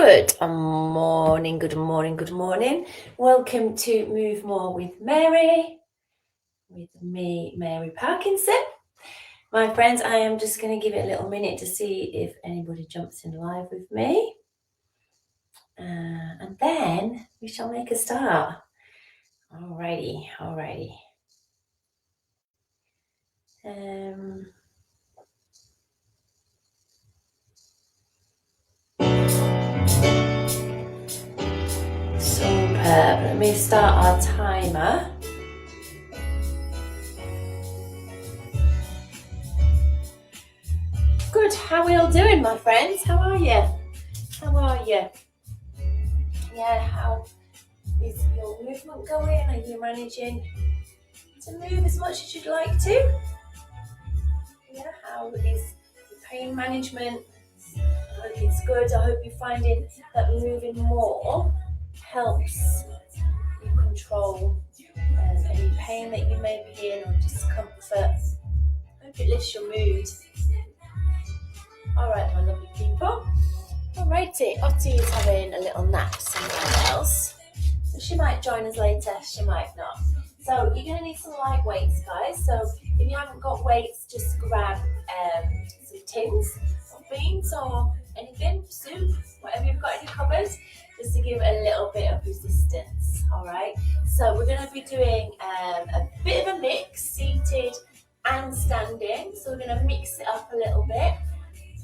Good morning, good morning, good morning. Welcome to Move More with Mary, with me, Mary Parkinson. My friends, I am just going to give it a little minute to see if anybody jumps in live with me. And then we shall make a start. Alrighty. Superb. Let me start our timer. Good. How are we all doing, my friends? How are you? Yeah, how is your movement going? Are you managing to move as much as you'd like to? Yeah, how is the pain management? I hope it's good. I hope you're finding that moving more helps you control any pain that you may be in or discomfort. I hope it lifts your mood. Alright, my lovely people. Alrighty, Ottie is having a little nap somewhere else. So she might join us later, she might not. So you're going to need some light weights, guys. So if you haven't got weights, just grab some tins of beans or anything, soup, whatever you've got in your cupboard, just to give a little bit of resistance. Alright, so we're going to be doing a bit of a mix, seated and standing. So we're going to mix it up a little bit,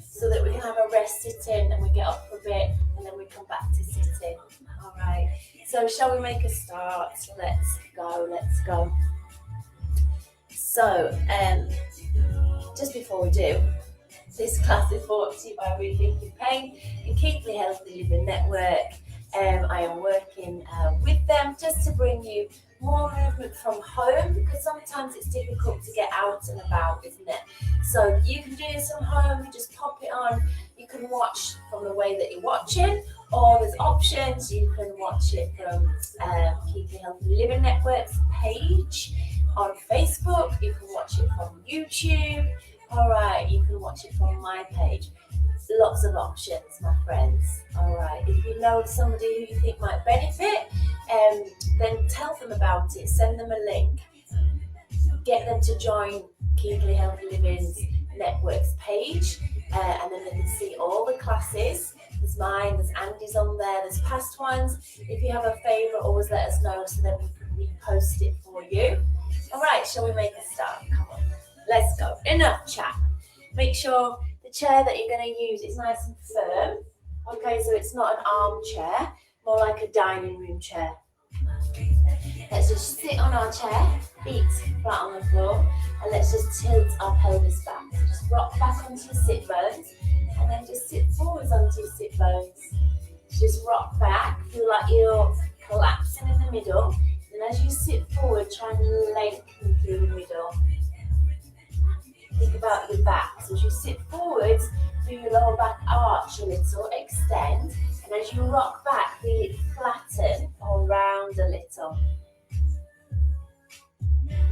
so that we can have a rest sitting and we get up for a bit and then we come back to sitting. Alright, so shall we make a start? Let's go. So, just before we do, this class is brought to you by Rethinking Pain and Keeply Healthy Living Network. I am working with them just to bring you more movement from home, because sometimes it's difficult to get out and about, isn't it? So you can do this from home, you just pop it on, you can watch from the way that you're watching, or there's options, you can watch it from Keeply Healthy Living Network's page on Facebook, you can watch it from YouTube, alright, you can watch it from my page. Lots of options, my friends. Alright, if you know somebody who you think might benefit, then tell them about it, send them a link, get them to join Keeply Healthy Living's Network's page, and then they can see all the classes. There's mine, there's Andy's on there, there's past ones. If you have a favourite, always let us know so then we can repost it for you. Alright, shall we make a start? Come on, let's go. Enough chat. Make sure the chair that you're going to use is nice and firm. Okay, so it's not an armchair, more like a dining room chair. Let's just sit on our chair, feet flat on the floor, and let's just tilt our pelvis back. So just rock back onto your sit bones, and then just sit forwards onto your sit bones. Just rock back, feel like you're collapsing in the middle, and as you sit forward, try and lengthen through the middle. Think about your back. So as you sit forwards, do your lower back arch a little, extend, and as you rock back, feel it flatten or round a little.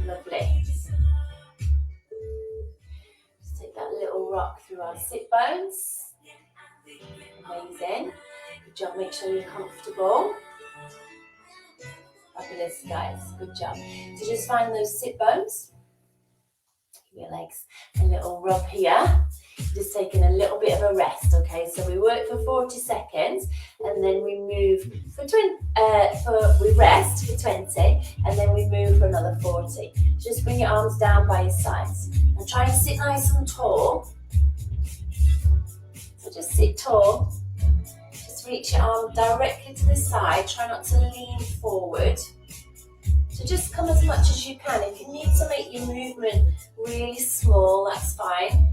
Lovely. Just take that little rock through our sit bones. Amazing. Good job. Make sure you're comfortable. Fabulous, guys. Good job. So just find those sit bones. Your legs a little rub here, just taking a little bit of a rest. Okay, so we work for 40 seconds and then we move we rest for 20 and then we move for another 40. Just bring your arms down by your sides and try and sit nice and tall. So just sit tall, just reach your arm directly to the side, try not to lean forward. So just come as much as you can. If you need to make your movement really small, that's fine.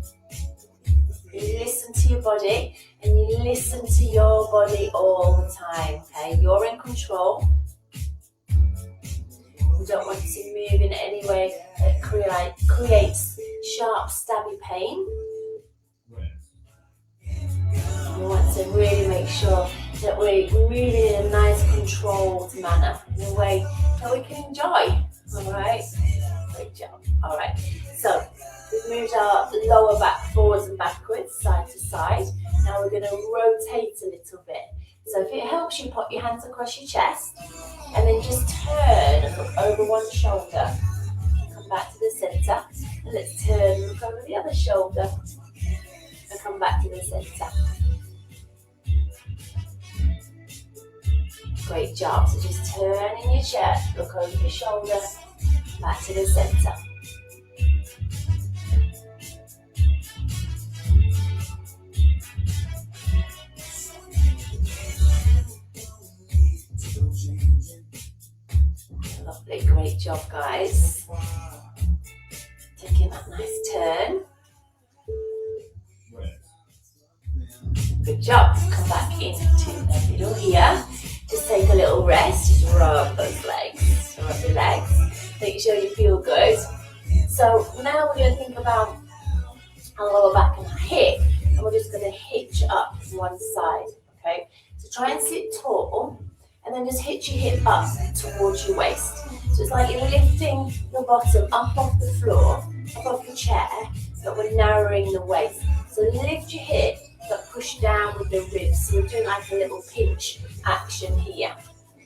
You listen to your body and you listen to your body all the time, okay? You're in control. We don't want to move in any way that creates sharp, stabby pain. We want to really make sure that we're moving in a nice, controlled manner, in a way that we can enjoy. Alright? Great job. Alright, so we've moved our lower back forwards and backwards, side to side. Now we're going to rotate a little bit. So if it helps you, put your hands across your chest and then just turn and look over one shoulder. Come back to the center. And let's turn and look over the other shoulder. And come back to the center. Great job. So just turn in your chair, look over your shoulder, back to the center. Lovely, great job, guys. Taking that nice turn. Good job. Come back into the middle here. Just take a little rest. Just rub those legs. Rub your legs. Make sure you feel good. So now we're going to think about our lower back and our hip. And we're just going to hitch up one side. Okay. So try and sit tall. And then just hitch your hip up towards your waist. So it's like you're lifting your bottom up off the floor, up off the chair, but we're narrowing the waist. So lift your hip, but push down with the ribs. So we're doing like a little pinch action here.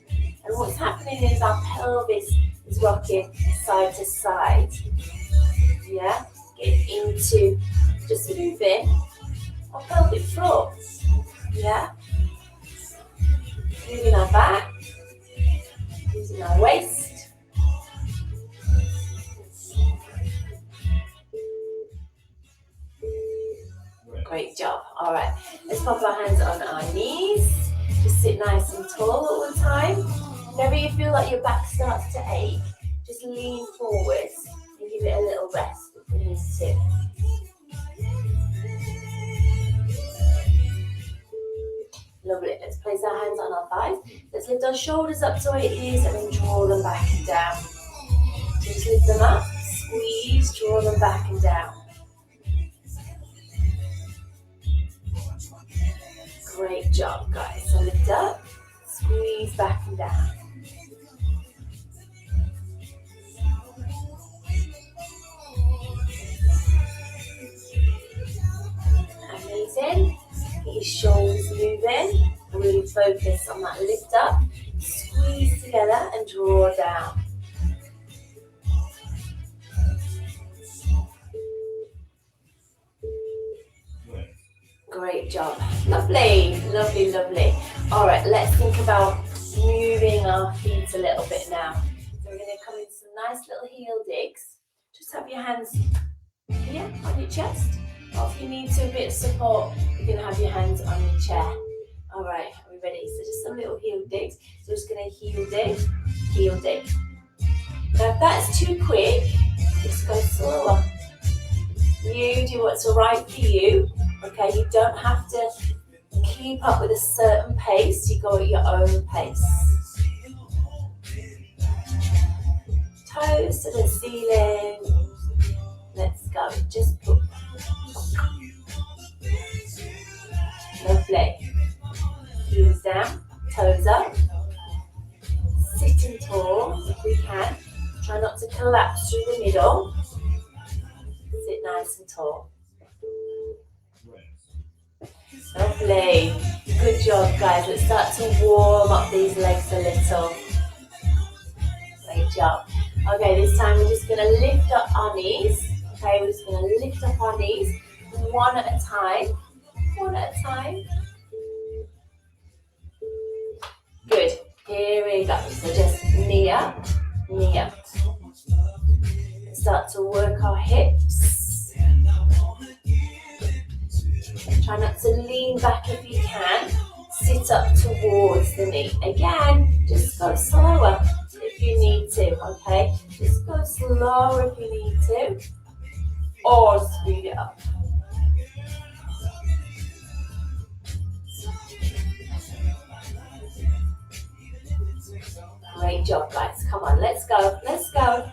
And what's happening is our pelvis is rocking side to side. Yeah, get into just moving our pelvic floor. Yeah. Moving our back, using our waist. Great job. All right, let's pop our hands on our knees. Just sit nice and tall all the time. Whenever you feel like your back starts to ache, just lean forwards and give it a little rest if you need to. Lovely. Let's place our hands on our thighs. Let's lift our shoulders up to our ears and then draw them back and down. So just lift them up, squeeze, draw them back and down. Great job, guys. So lift up, squeeze back and down. Amazing. Get your shoulders moving. Really focus on that lift up. Squeeze together and draw down. Great job. Lovely, lovely, lovely. All right, let's think about moving our feet a little bit now. So we're going to come into some nice little heel digs. Just have your hands here on your chest. Or if you need a bit of support, you can have your hands on your chair. All right, are we ready? So just some little heel digs. So we're just going to heel dig, heel dig. Now if that's too quick, just go slower. You do what's right for you. Okay, you don't have to keep up with a certain pace. You go at your own pace. Toes to the ceiling. Let's go. Just put. Lovely. Heels down, toes up. Sitting tall if we can. Try not to collapse through the middle. Sit nice and tall. Lovely. Good job, guys. Let's start to warm up these legs a little. Great job. Okay, this time we're just going to lift up our knees. Okay, we're just going to lift up our knees one at a time. One at a time. Good. Here we go. So just knee up, knee up. Start to work our hips. Try not to lean back if you can. Sit up towards the knee. Again, just go slower if you need to, okay? Just go slower if you need to. Or speed it up. Great job, guys. Come on, let's go. Let's go.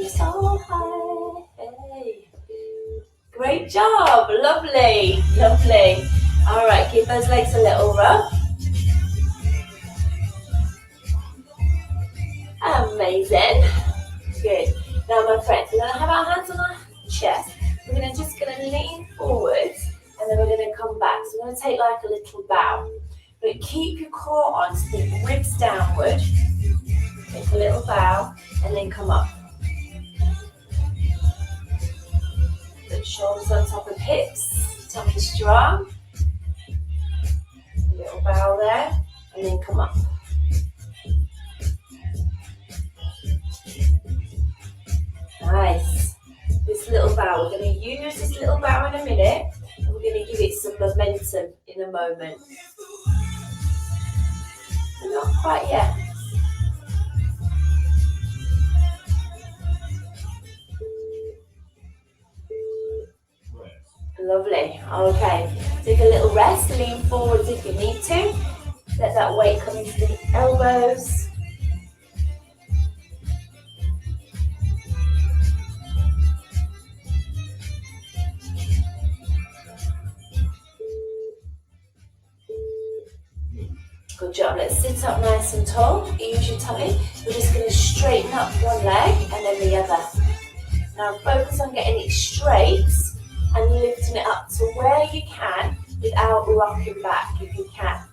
So high. Hey. Great job. Lovely. Lovely. All right, give those legs a little rub. Amazing. Good. Now, my friends, we're going to have our hands on our chest. We're just going to lean forwards, and then we're going to come back. So we're going to take like a little bow. But keep your core on, so the ribs downward. Take a little bow and then come up. Put shoulders on top of hips, tummy strong. A little bow there and then come up. Nice. This little bow, we're going to use this little bow in a minute, and we're going to give it some momentum in a moment. Not quite yet. Lovely. Okay. Take a little rest, lean forwards if you need to. Let that weight come into the elbows. Good job. Let's sit up nice and tall. Use your tummy. We're just going to straighten up one leg and then the other. Now focus on getting it straight and lifting it up to where you can without rocking back if you can.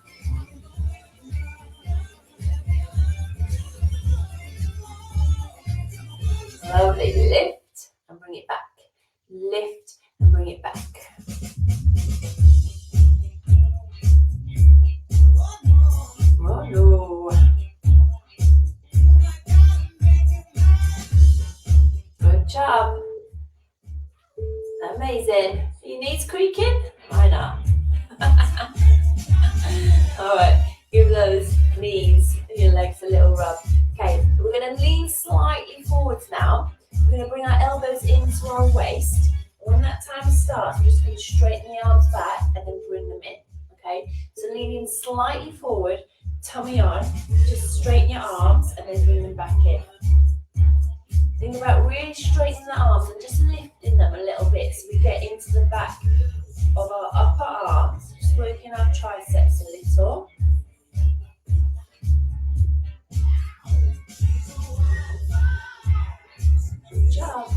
Lovely. Lift and bring it back. Lift and bring it back. Oh no. Good job. Amazing. Your knees creaking? Why not? Alright, give those knees and your legs a little rub. Okay, we're going to lean slightly forwards now. We're going to bring our elbows into our waist. And when that time starts, we're just going to straighten the arms back and then bring them in. Okay, so leaning slightly forward, tummy on, just straighten your arms and then bring them back in. Think about really straightening the arms and just lifting them a little bit so we get into the back of our upper arms, just working our triceps a little. Good job.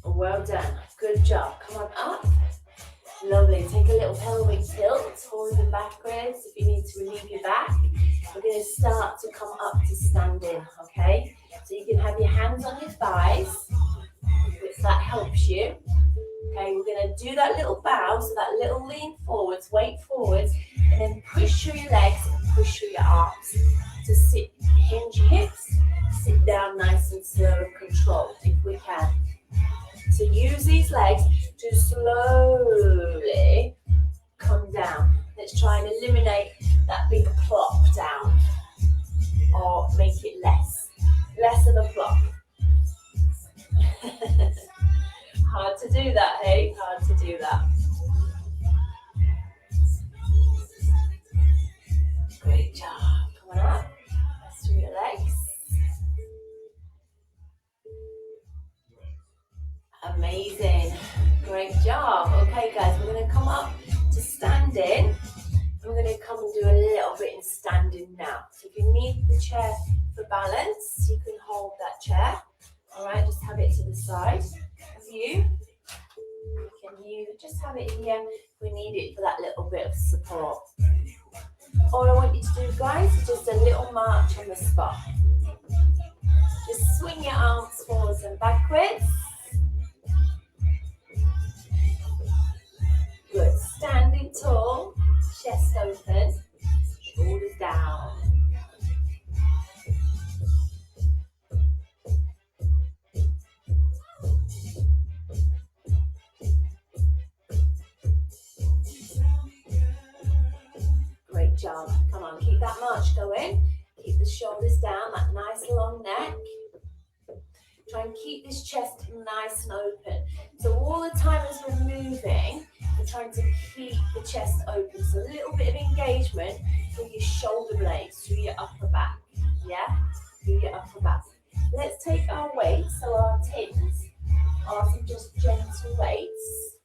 Well done. Good job. Come on up. Lovely. Take a little pelvic tilt, forwards and backwards if you need to relieve your back. We're going to start to come up to standing, okay? So you can have your hands on your thighs, if that helps you. Okay, we're going to do that little bow, so that little lean forwards, weight forwards, and then push through your legs and push through your arms. To sit, hinge your hips, sit down nice and slow and controlled if we can. So use these legs to slowly come down. Let's try and eliminate that big plop down, or make it less of a plop. Hard to do that, hey? Hard to do that. Great job. Come on up. Rest through your legs. Amazing. Great job. Okay, guys, we're going to come up to standing. We're going to come and do a little bit in standing now. So if you need the chair for balance, you can hold that chair. All right, just have it to the side of you. Can you just have it here? We need it for that little bit of support. All I want you to do, guys, is just a little march on the spot. Just swing your arms forwards and backwards. Good. Standing tall, chest open, shoulders down. Great job. Come on, keep that march going. Keep the shoulders down, that nice long neck. Try and keep this chest nice and open. So all the time as we're moving, we're trying to keep the chest open. So a little bit of engagement through your shoulder blades, through your upper back. Yeah? Through your upper back. Let's take our weights, so our tins are some just gentle weights.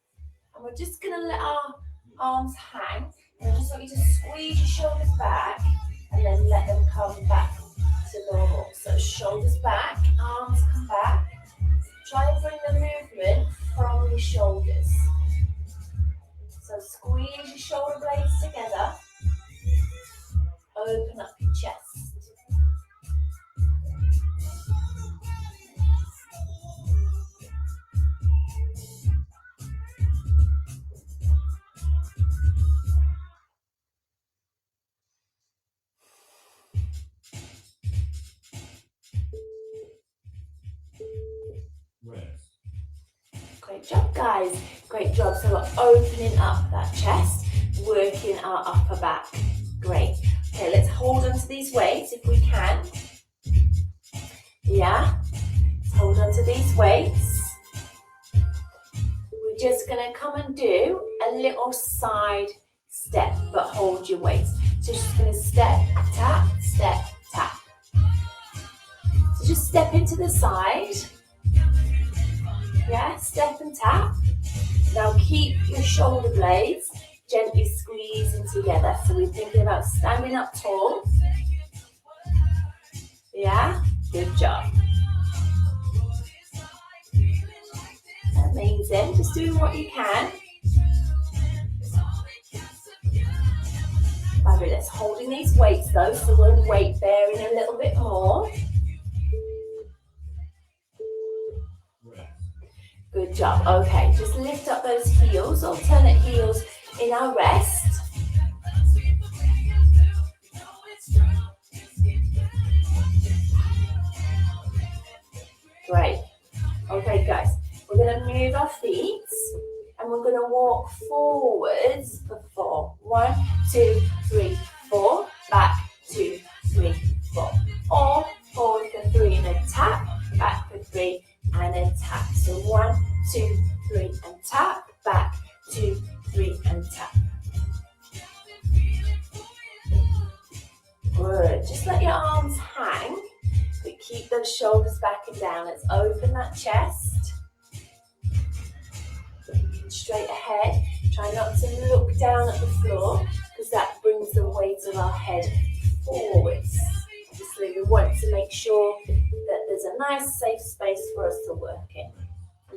we're just going to let our arms hang. And I just want you to squeeze your shoulders back and then let them come back to normal. So shoulders back, arms come back. Try and bring the movement from your shoulders. So squeeze your shoulder blades together. Open up your chest. Great job, guys. Great job. So we're opening up that chest, working our upper back. Great. Okay, let's hold on to these weights if we can. Yeah, let's hold on to these weights. We're just going to come and do a little side step, but hold your weights. So just going to step, tap, tap. So just step into the side. Yeah, step and tap. Now keep your shoulder blades gently squeezing together. So we're thinking about standing up tall. Yeah, good job. Amazing, just doing what you can. Fabulous, holding these weights though, so we're weight bearing a little bit more. Good job. Okay, just lift up those heels, alternate heels in our rest. Great. Okay, guys, we're going to move our feet and we're going to walk forwards for 4. 1, 2, 3, 4. Back, 2, 3, 4. Or forward for 3 and then tap. Back for 3. And then tap. So 1, 2, 3 and tap. Back, 2, 3 and tap. Good. Just let your arms hang, but keep those shoulders back and down. Let's open that chest. Straight ahead. Try not to look down at the floor because that brings the weight of our head forwards. Obviously, we want to make sure that there's a nice safe space for us to work in.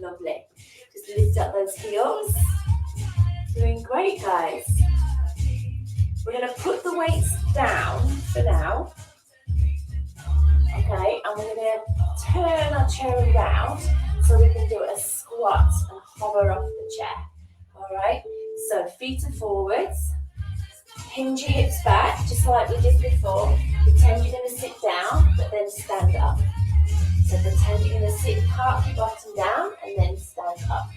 Lovely. Just lift up those heels. Doing great, guys. We're going to put the weights down for now. Okay, and we're going to turn our chair around so we can do a squat and hover off the chair. All right, so feet are forwards. Hinge your hips back, just like we did before. Pretend you're going to sit down, but then stand up. So pretend you're going to sit, park your bottom down, and then stand up.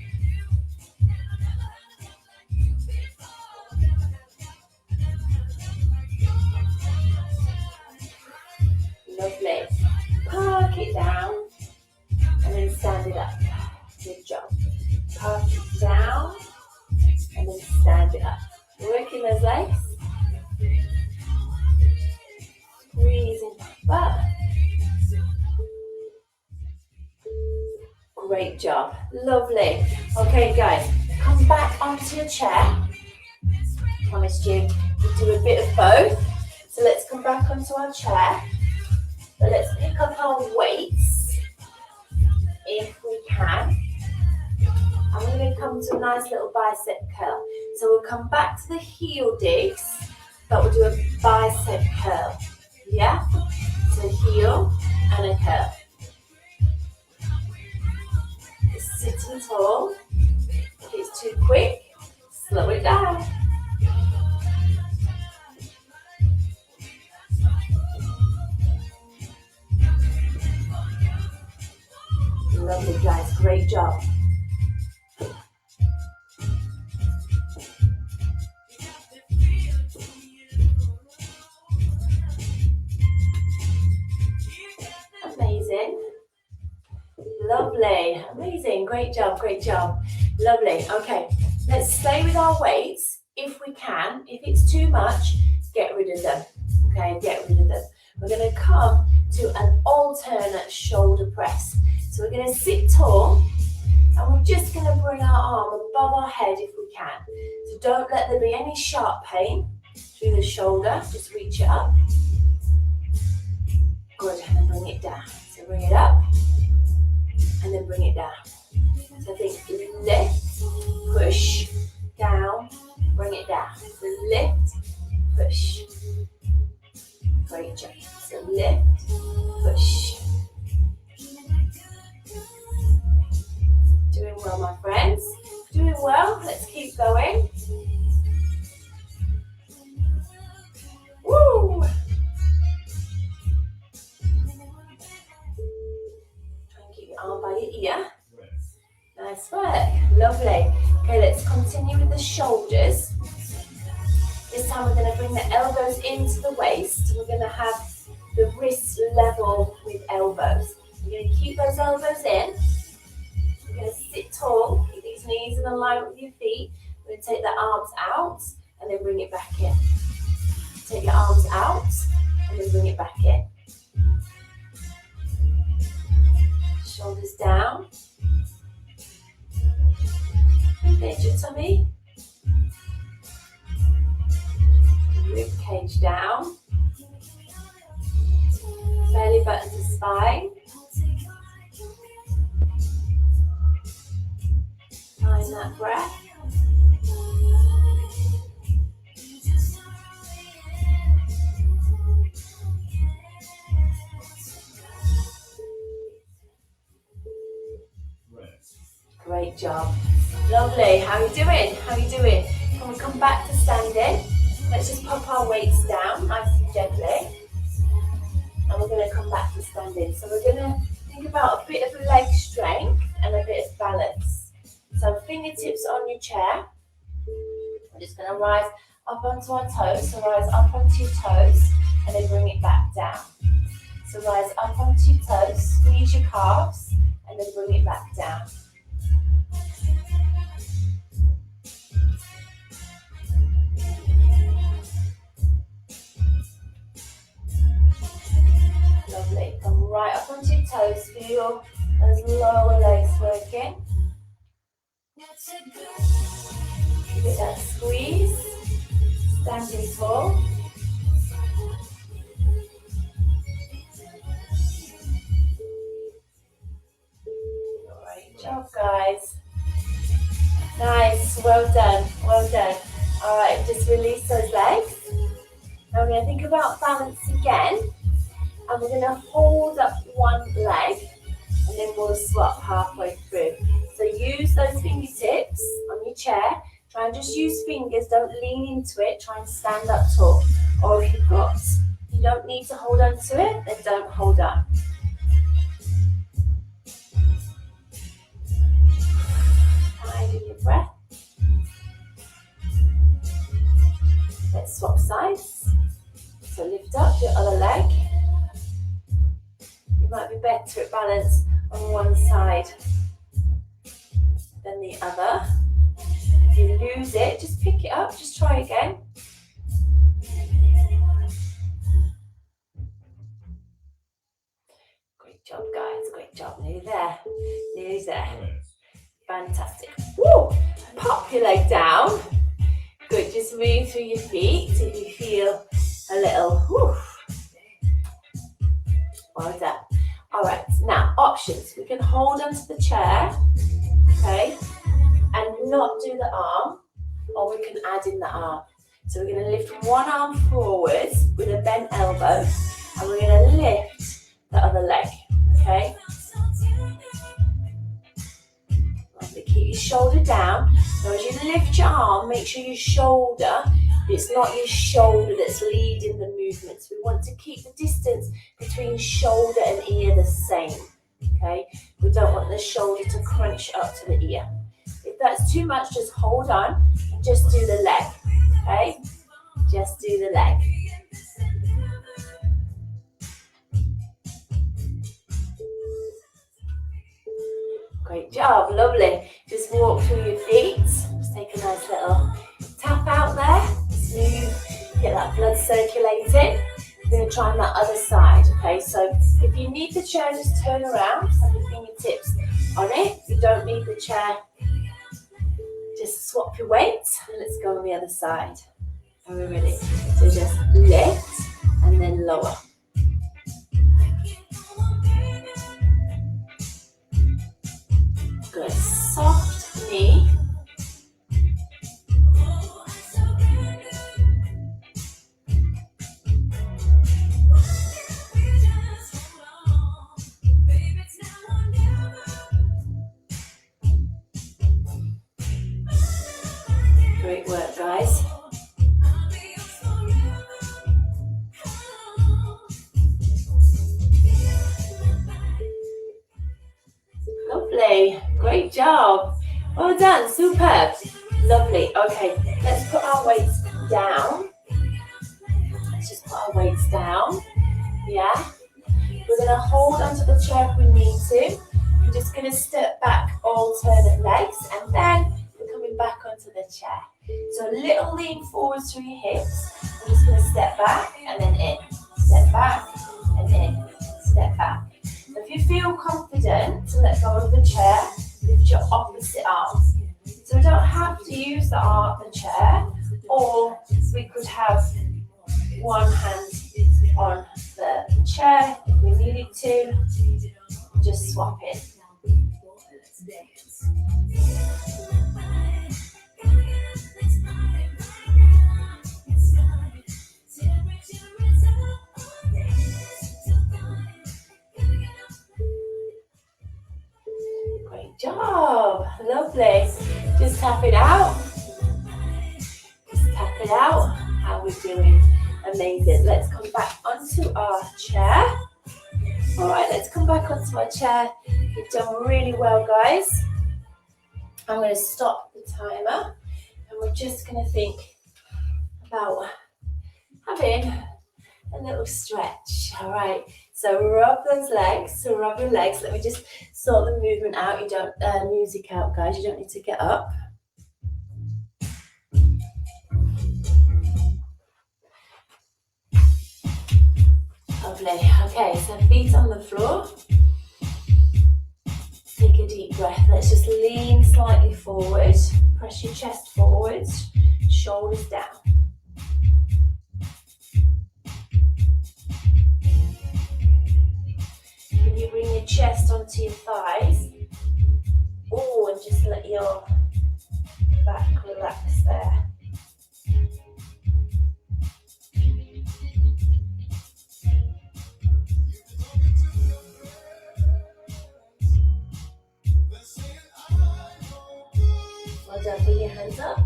Lovely. Park it down, and then stand it up. Good job. Park it down, and then stand it up. Working those legs. Squeezing back. Great job. Lovely. Okay, guys, come back onto your chair. Promised you we'd do a bit of both. So let's come back onto our chair. So let's pick up our weights if we can. And we're going to come to a nice little bicep curl. So we'll come back to the heel digs, but we'll do a bicep curl. Yeah? So heel and a curl. Just sitting tall. If it's too quick, slow it down. Lovely, guys. Great job. Amazing. Lovely. Amazing. Great job. Great job. Lovely. Okay. Let's stay with our weights if we can. If it's too much, get rid of them. Okay, get rid of them. We're going to come to an alternate shoulder press. So we're going to sit tall and we're just going to bring our arm above our head if we can. So don't let there be any sharp pain through the shoulder, just reach it up. Good, and then bring it down. So bring it up, and then bring it down. So think lift, push, down, bring it down. So lift, push. Great job. So lift, push. Doing well, my friends. Doing well. Let's keep going. Woo! Try and keep your arm by your ear. Nice work. Lovely. Okay, let's continue with the shoulders. This time we're going to bring the elbows into the waist. We're going to have the wrists level with elbows. We're going to keep those elbows in. We're going to sit tall, keep these knees in line with your feet. We're going to take the arms out and then bring it back in. Take your arms out and then bring it back in. Shoulders down. Engage your tummy. Rib cage down. Belly button to spine. Find that breath. Great job. Lovely. How are you doing? How are you doing? Can we come back to standing? Let's just pop our weights down nice and gently. And we're going to come back to standing. So we're going to think about a bit of leg strength and a bit of balance. So fingertips on your chair. We're just going to rise up onto our toes. So rise up onto your toes and then bring it back down. So rise up onto your toes, squeeze your calves and then bring it back down. Lovely. Come right up onto your toes. Feel those lower legs working. Give it that squeeze. Standing tall. Great job, guys. Nice. Well done. Well done. All right. Just release those legs. Now we're going to think about balance again. And we're going to hold up one leg and then we'll swap halfway through. So use those fingertips on your chair. Try and just use fingers, don't lean into it. Try and stand up tall. Or if you don't need to hold on to it, then don't hold on. Finding your breath. Let's swap sides. So lift up your other leg. Might be better at balance on one side than the other. If you lose it, just pick it up, just try again. Great job, guys, great job. Nearly there, nearly there. Fantastic. Woo! Pop your leg down. Good, just move through your feet if you feel a little, whew. Well done. All right, now options. We can hold onto the chair, okay, and not do the arm, or we can add in the arm. So we're going to lift one arm forwards with a bent elbow, and we're going to lift the other leg, okay? Lovely. Keep your shoulder down. Now as you lift your arm, make sure your shoulder, it's not your shoulder that's leading the movements. We want to keep the distance between shoulder and ear the same, okay? We don't want the shoulder to crunch up to the ear. If that's too much, just hold on and just do the leg, okay? Just do the leg. Great job, lovely. Just walk through your feet. Just take a nice little tap out there. Smooth, get that blood circulating. We're going to try on that other side, okay? So if you need the chair, just turn around, have your fingertips on it. If you don't need the chair, just swap your weights and let's go on the other side. Are we ready? So just lift and then lower. Good. Soft knee. Great work, guys. Lovely. Great job. Well done. Superb. Lovely. Okay, let's put our weights down. Let's just put our weights down. Yeah. We're going to hold onto the chair if we need to. We're just going to step back, alternate legs, and then we're coming back onto the chair. So a little lean forward through your hips. We're just going to step back and then in. Step back and in. Step back. So if you feel confident to let go of the chair, lift your opposite arm. So we don't have to use the chair, or we could have one hand on the chair if we needed to. Just swap it. Great job. Lovely. Just tap it out. Just tap it out. How we're doing. Amazing. Let's come back onto our chair. All right, let's come back onto our chair. You've done really well, guys. I'm going to stop the timer and we're just going to think about having a little stretch. All right, so rub those legs. So rub your legs. Let me just sort the movement out. You don't music out, guys. You don't need to get up. Lovely. Okay, so feet on the floor. Take a deep breath. Let's just lean slightly forward. Press your chest forward. Shoulders down. Can you bring your chest onto your thighs? Oh, and just let your back relax there. Well done, bring your hands up.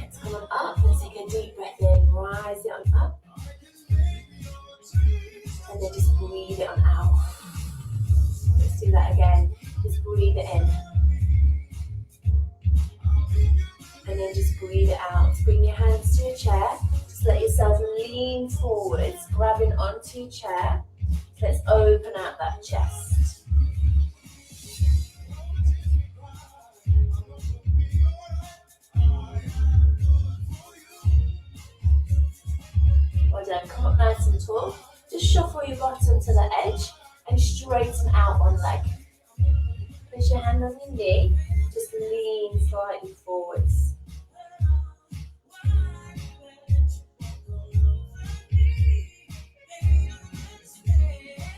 Let's come on up. Let's take a deep breath in. Rise it on up. And then just breathe it on out. Let's do that again. Just breathe it in. And then just breathe it out. Bring your hands to your chair. Just let yourself lean forwards, grabbing onto your chair. Let's open out that chest. Well done. Come up nice and tall. Just shuffle your bottom to the edge and straighten out one leg. Place your hand on your knee. Just lean slightly forwards.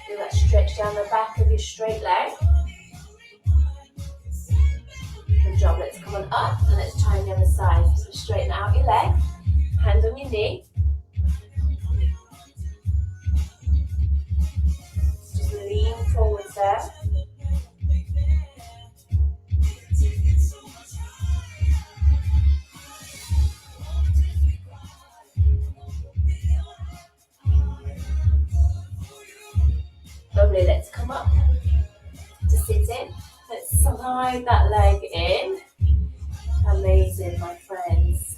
Do that stretch down the back of your straight leg. Good job. Let's come on up and let's try the other side. So straighten out your leg. Hand on your knee. Just lean forwards there. Lovely, let's come up to sit in. Let's slide that leg in. Amazing, my friends.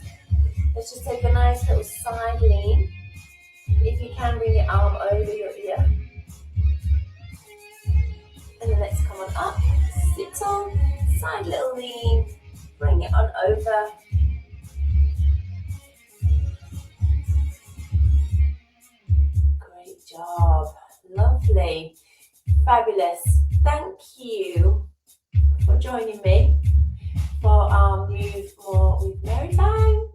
Let's just take a nice little side lean. If you can, bring your arm over your ear. And then let's come on up, sit on, side little lean, bring it on over. Great job. Lovely. Fabulous. Thank you for joining me for our move more with Mary Time.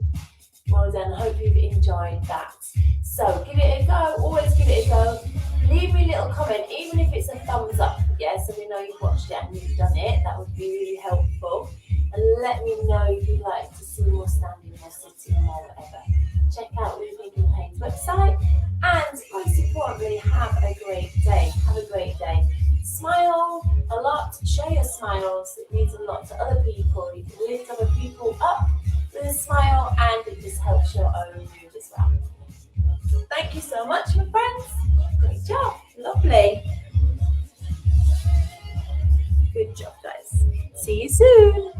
Well done, I hope you've enjoyed that. So give it a go, always give it a go. Leave me a little comment, even if it's a thumbs up, yeah, so we know you've watched it and you've done it. That would be really helpful. And let me know if you'd like to see more standing or sitting or whatever. Check out Rethinking Pain's website, and most importantly, have a great day. Have a great day. Smile a lot, share your smiles. It means a lot to other people. You can lift other people up with a smile, and it just helps your own mood as well. Thank you so much, my friends. Great job. Lovely. Good job, guys. See you soon.